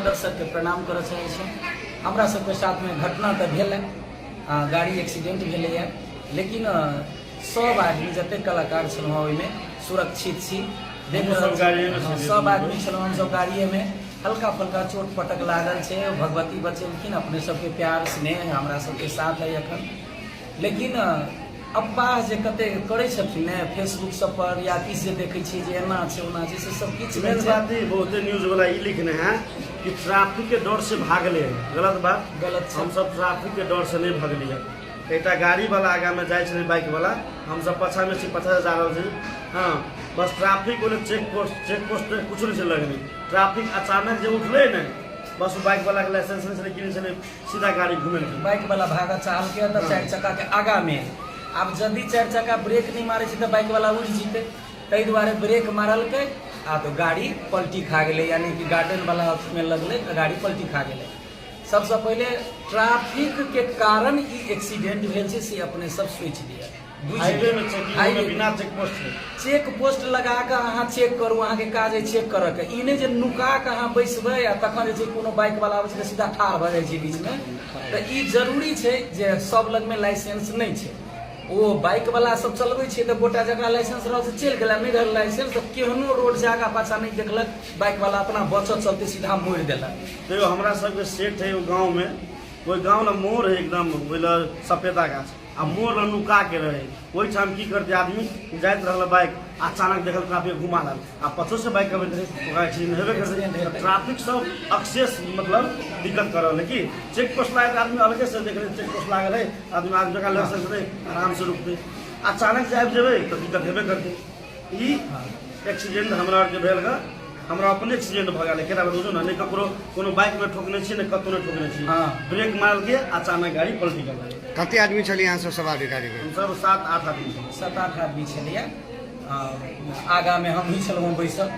दर्शक के प्रणाम करऽ चाहै छी। हमरा सबके साथ में घटना तऽ भेल है, गाड़ी एक्सीडेंट भेलै है, लेकिन सब आदमी जते कलाकार छलहुँ ओहिमे सुरक्षित छी। देख सब आदमी छलहुँ हमसब गाड़िए में, हल्का फल्का चोट पटक लागल छै, भगवती बचेलखिन। अपने सबके प्यार स्नेह हमरा सबके साथ है अखन। लेकिन अफवाह जे कते करै छथिन ने फेसबुक सब पर या किसी जे देखै छी जे एना छै ओना छै, से सब किछु मेन बात ही बहुते न्यूज वाला ये लिखने हैं कि ट्रैफिक के डर से भागले हैं। गलत बात, गलत हम सब ट्रैफिक के डर से नहीं भागली है। एक गाड़ी वाला आगा में जाए छे, बाइक वाला, हम सब पछा में से पछा जा रहे थे। हाँ, बस ट्रैफिक बोले चेक पोस्ट कुछ नहीं से लगनी। ट्रैफिक अचानक जब उठले न, बस बाइक वाला के लाइसेंस नहीं किने सीधा गाड़ी घूमे। बाइक वाला भागा चाल के तो चार चक्का के आगा में, अब जदि चार चक्का ब्रेक नहीं मारे तो बाइक वाला उड़ जीते, तै दुआरे ब्रेक मारल के आ तो गाड़ी पलटी खा गए, यानी कि गार्डन वाला में लगले तो गाड़ी पलटी खा गए। सबसे पहले ट्रैफिक के कारण ई एक्सीडेंट भेल छै से अपने सब सोच लिया। हाईवे में चेकिंग बिना चेक पोस्ट चेक पोस्ट लगा के अहाँ चेक करू, अहाँ के काज है चेक करऽ के। ई नहीं जे नुका के अहाँ बैसबै आ तखन जे कोनो बाइक वाला आबै छै सीधा ठाढ़ भऽ जाइ छै बीच में। तऽ ई जरूरी छै जे सब लग में लाइसेंस नहीं छै। वो बाइक वाला सब चलबै छै तऽ गोटा जगह लाइसेंस रहल से चल गेला, नहीं रहल लाइसेंस तो केहनो रोड से आगा पाछा नहीं देखलक, बाइक वाला अपना बचत चलते सीधा मोड़ देलक। देखो हमरा सबके सेठ है गाँव में, कोई गाँव ना मोड़ है एकदम सफेदा गाछ आ मोड़ नुका के रहे। वही ठाम की करते आदमी जाइत रहल बाइक, अचानक देखल ट्रैफिक घुमा लाल आ पछो से बाइक अबैत रहे, एक्सीडेंट हेबे करते। ट्रैफिक सब एक्सेस मतलब दिक्कत कर रहे कि चेक पोस्ट लागल आदमी अलगे से देख रहे, चेक पोस्ट लागल है आदमी आगे जगह लग सकते आराम से रुकते, अचानक से आबि जेबे तो दिक्कत हेबे करते। ई एक्सीडेंट हमरा के भेल ग, हमरा अपने एक्सीडेंट भ गेल। केना बुझू ना, नहीं ककरो कोनो बाइक में ठोकने छी, नहीं कतौ नहीं ठोकने छी। ब्रेक मार के अचानक गाड़ी पलटी गेल। कते आदमी छलिए यहाँ से सवार गाड़ी के? हम सब 7-8 आदमी 7-8 आदमी छलिए। आगा में हम ही छलहुँ बैसल,